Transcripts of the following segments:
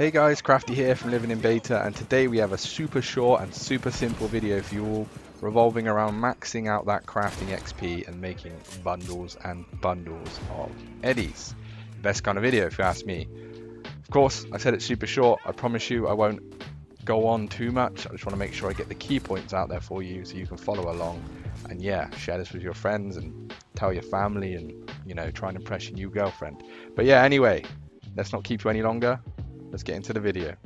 Hey guys, Crafty here from Living in Beta, and today we have a super short and super simple video for you all revolving around maxing out that crafting XP and making bundles and bundles of eddies. Best kind of video if you ask me. Of course, I said it's super short. I promise you I won't go on too much. I just want to make sure I get the key points out there for you so you can follow along. And yeah, share this with your friends and tell your family and, you know, try and impress your new girlfriend. But yeah, anyway, let's not keep you any longer. Let's get into the video.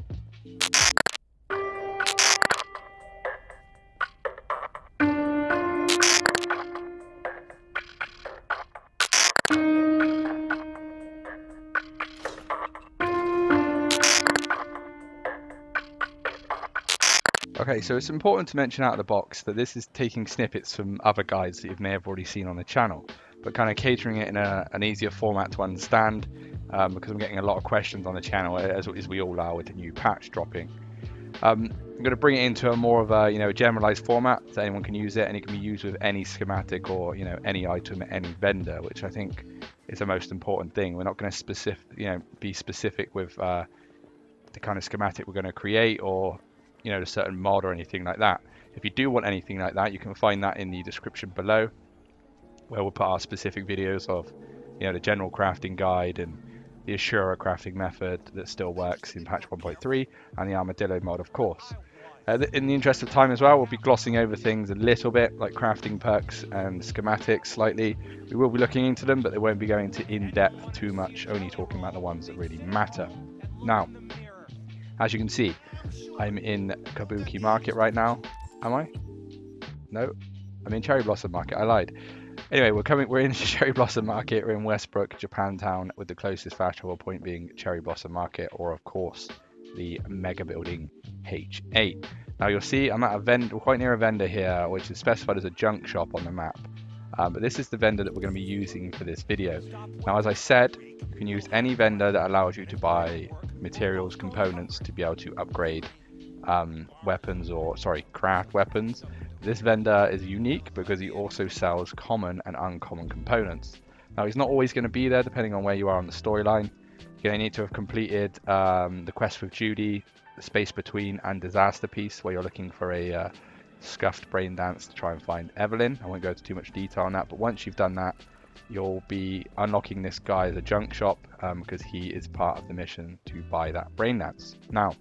Okay, so it's important to mention out of the box that this is taking snippets from other guides that you may have already seen on the channel, but kind of catering it in an easier format to understand, because I'm getting a lot of questions on the channel, as we all are with the new patch dropping. I'm going to bring it into a more of a generalized format so anyone can use it, and it can be used with any schematic or any item at any vendor, which I think is the most important thing. We're not going to be specific with the kind of schematic we're going to create or a certain mod or anything like that. If you do want anything like that, you can find that in the description below, where we'll put our specific videos of the general crafting guide and the Ashura crafting method that still works in patch 1.3 and the armadillo mod, of course. In the interest of time as well, we'll be glossing over things a little bit, like crafting perks and schematics slightly. We will be looking into them, but they won't be going to in-depth too much, only talking about the ones that really matter. Now, as you can see, I'm in Kabuki Market right now. Am I? No, I'm in Cherry Blossom Market. I lied. Anyway, we're in Cherry Blossom Market. We're in Westbrook, Japantown, with the closest fast travel point being Cherry Blossom Market, or of course the Mega Building H8. Now you'll see I'm at a vendor, quite near a vendor here, which is specified as a junk shop on the map. But this is the vendor that we're going to be using for this video. Now, as I said, you can use any vendor that allows you to buy materials, components to be able to upgrade craft weapons. This vendor is unique because he also sells common and uncommon components. Now, he's not always going to be there depending on where you are on the storyline. You're going to need to have completed the Quest with Judy, the Space Between, and Disaster Piece, where you're looking for a scuffed brain dance to try and find Evelyn. I won't go into too much detail on that, but once you've done that, you'll be unlocking this guy as a junk shop, because he is part of the mission to buy that brain dance. Now,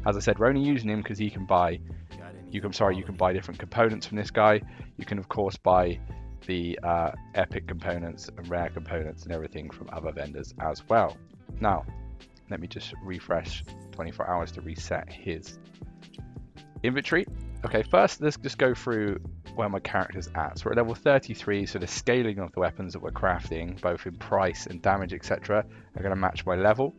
as I said, we're only using him because he can buy you can buy different components from this guy. You can of course buy the epic components and rare components and everything from other vendors as well. Now, let me just refresh 24 hours to reset his inventory. Okay, first let's just go through where my character's at. So we're at level 33, so the scaling of the weapons that we're crafting, both in price and damage, etc., are going to match my level.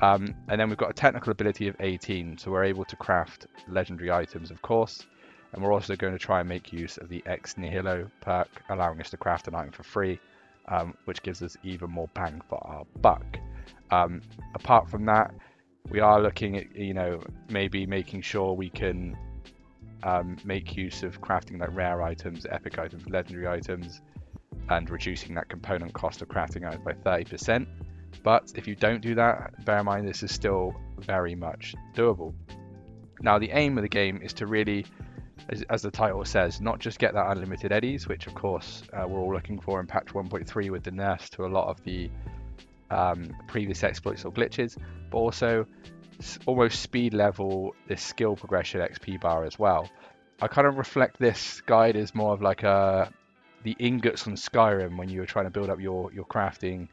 And then we've got a technical ability of 18, so we're able to craft legendary items, of course. And we're also going to try and make use of the Ex Nihilo perk, allowing us to craft an item for free, which gives us even more bang for our buck. Apart from that, we are looking at maybe making sure we can make use of crafting like rare items, epic items, legendary items, and reducing that component cost of crafting items by 30%. But if you don't do that, bear in mind this is still very much doable. Now, the aim of the game is to really, as the title says, not just get that unlimited eddies, which of course we're all looking for in patch 1.3 with the nerfs to a lot of the previous exploits or glitches, but also almost speed level this skill progression XP bar as well. I kind of reflect this guide as more of like the ingots on Skyrim when you were trying to build up your crafting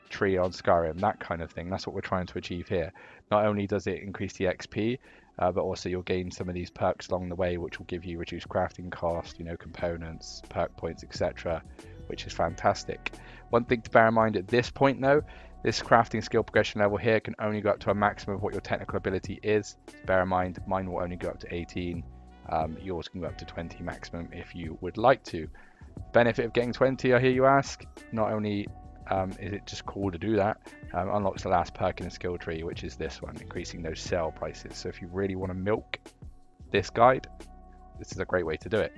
tree on Skyrim, that kind of thing. That's what we're trying to achieve here. Not only does it increase the XP, but also you'll gain some of these perks along the way, which will give you reduced crafting cost, components, perk points, etc., which is fantastic. One thing to bear in mind at this point though, this crafting skill progression level here can only go up to a maximum of what your technical ability is. Bear in mind, mine will only go up to 18. Yours can go up to 20 maximum if you would like to. Benefit of getting 20, I hear you ask. Not only is it just cool to do that, unlocks the last perk in the skill tree, which is this one, increasing those sell prices. So if you really want to milk this guide, this is a great way to do it.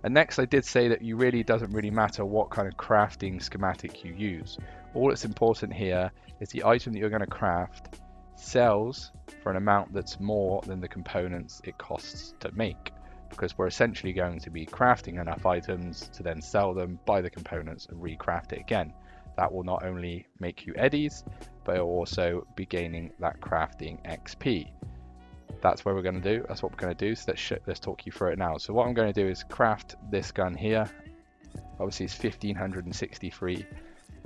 And next, I did say that you really doesn't really matter what kind of crafting schematic you use. All that's important here is the item that you're going to craft sells for an amount that's more than the components it costs to make, because we're essentially going to be crafting enough items to then sell them, buy the components and recraft it again. That will not only make you eddies, but it will also be gaining that crafting XP. That's what we're going to do. That's what we're going to do. So let's talk you through it now. So what I'm going to do is craft this gun here. Obviously it's 1563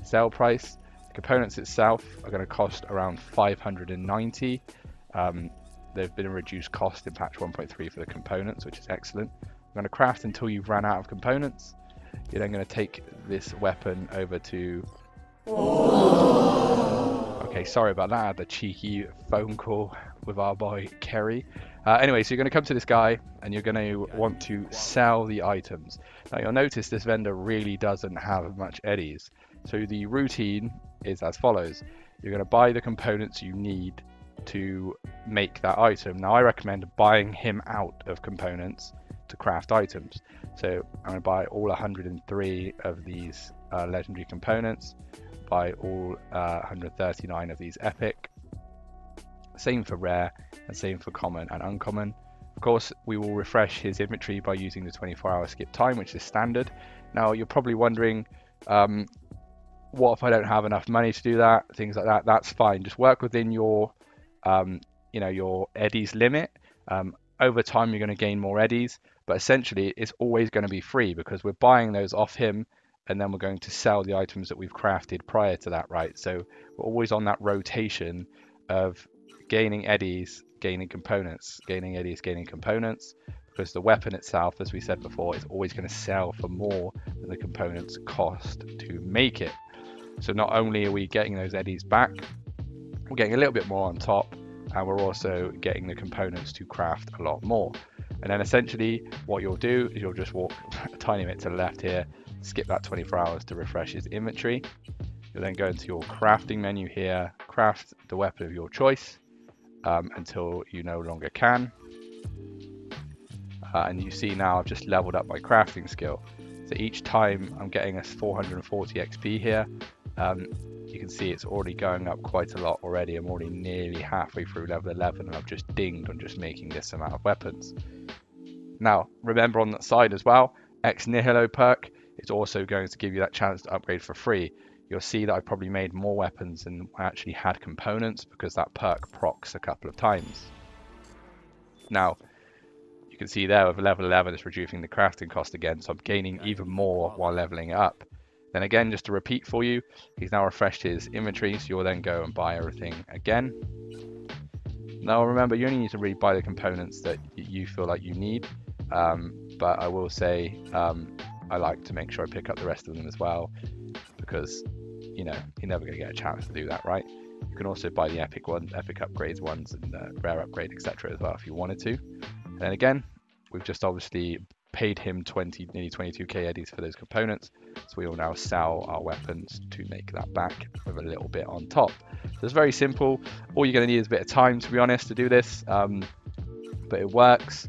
sale price. The components itself are going to cost around 590. They've been a reduced cost in patch 1.3 for the components, which is excellent. I'm going to craft until you've run out of components. You're then going to take this weapon over to... Okay, sorry about that. I had the cheeky phone call with our boy Kerry. Anyway, so you're going to come to this guy and you're going to want to sell the items. Now you'll notice this vendor really doesn't have much eddies. So the routine is as follows. You're going to buy the components you need to make that item. Now I recommend buying him out of components to craft items. So I'm going to buy all 103 of these legendary components, buy all 139 of these epic. Same for rare and same for common and uncommon. Of course, we will refresh his inventory by using the 24-hour skip time, which is standard. Now you're probably wondering, what if I don't have enough money to do that? Things like that. That's fine. Just work within your, your eddies limit. Over time, you're going to gain more eddies, but essentially it's always going to be free because we're buying those off him, and then we're going to sell the items that we've crafted prior to that, right? So we're always on that rotation of gaining eddies, gaining components, gaining eddies, gaining components, because the weapon itself, as we said before, is always going to sell for more than the components cost to make it. So not only are we getting those eddies back, we're getting a little bit more on top, and we're also getting the components to craft a lot more. And then essentially what you'll do is you'll just walk a tiny bit to the left here, skip that 24 hours to refresh his inventory. You'll then go into your crafting menu here, craft the weapon of your choice until you no longer can. And you see now I've just leveled up my crafting skill. So each time I'm getting a 440 XP here. You can see it's already going up quite a lot already. I'm already nearly halfway through level 11 and I've just dinged on just making this amount of weapons. Now, remember on that side as well, Ex Nihilo perk is also going to give you that chance to upgrade for free. You'll see that I probably made more weapons than I actually had components because that perk procs a couple of times. Now, you can see there with level 11 it's reducing the crafting cost again, so I'm gaining even more while leveling it up. Then again, just to repeat for you, he's now refreshed his inventory, so you'll then go and buy everything again. Now remember, you only need to really buy the components that you feel like you need, but I will say I like to make sure I pick up the rest of them as well, because you're never going to get a chance to do that, right? You can also buy the epic upgrades ones and rare upgrade, etc. as well if you wanted to. And then again, we've just obviously paid him nearly 22k eddies for those components, so we will now sell our weapons to make that back with a little bit on top. So it's very simple. All you're going to need is a bit of time, to be honest, to do this, but it works.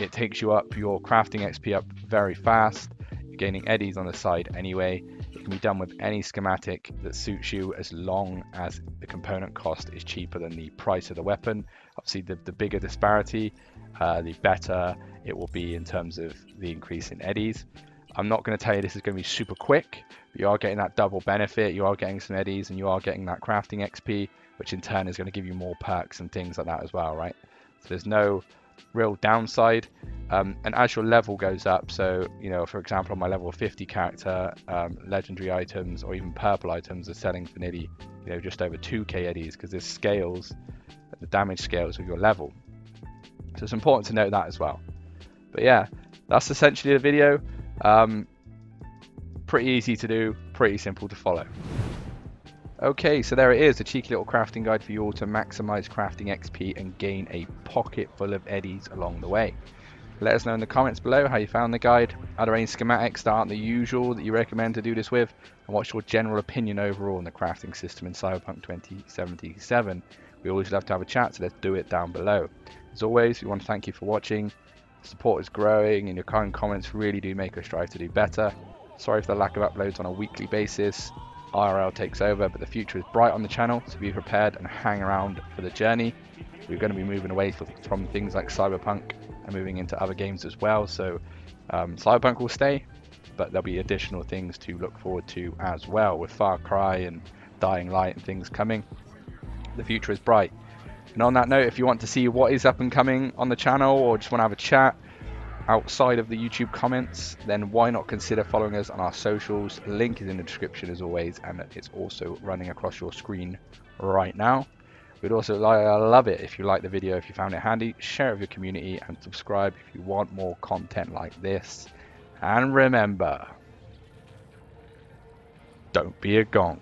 It takes you up your crafting XP up very fast. You're gaining eddies on the side anyway. It can be done with any schematic that suits you as long as the component cost is cheaper than the price of the weapon. Obviously the bigger disparity, the better it will be in terms of the increase in eddies. I'm not going to tell you this is going to be super quick, but you are getting that double benefit. You are getting some eddies and you are getting that crafting XP, which in turn is going to give you more perks and things like that as well, right? So there's no real downside. And as your level goes up, so for example on my level 50 character, legendary items or even purple items are selling for nearly just over 2k eddies, because this scales, the damage scales with your level. So it's important to note that as well. But yeah, that's essentially the video. Pretty easy to do, pretty simple to follow. Okay, so there it is, a cheeky little crafting guide for you all to maximize crafting XP and gain a pocket full of eddies along the way. Let us know in the comments below how you found the guide. Are there any schematics that aren't the usual that you recommend to do this with? And what's your general opinion overall on the crafting system in Cyberpunk 2077? We always love to have a chat, so let's do it down below. As always, we want to thank you for watching. Support is growing and your kind comments really do make us strive to do better. Sorry for the lack of uploads on a weekly basis. IRL takes over, but the future is bright on the channel, so be prepared and hang around for the journey. We're going to be moving away from things like Cyberpunk and moving into other games as well, so Cyberpunk will stay, but there'll be additional things to look forward to as well, with Far Cry and Dying Light and things coming. The future is bright. And on that note, if you want to see what is up and coming on the channel, or just want to have a chat outside of the YouTube comments, then why not consider following us on our socials. Link is in the description as always, and it's also running across your screen right now. We'd also love it if you liked the video, if you found it handy, share it with your community, and subscribe if you want more content like this. And remember, don't be a gong.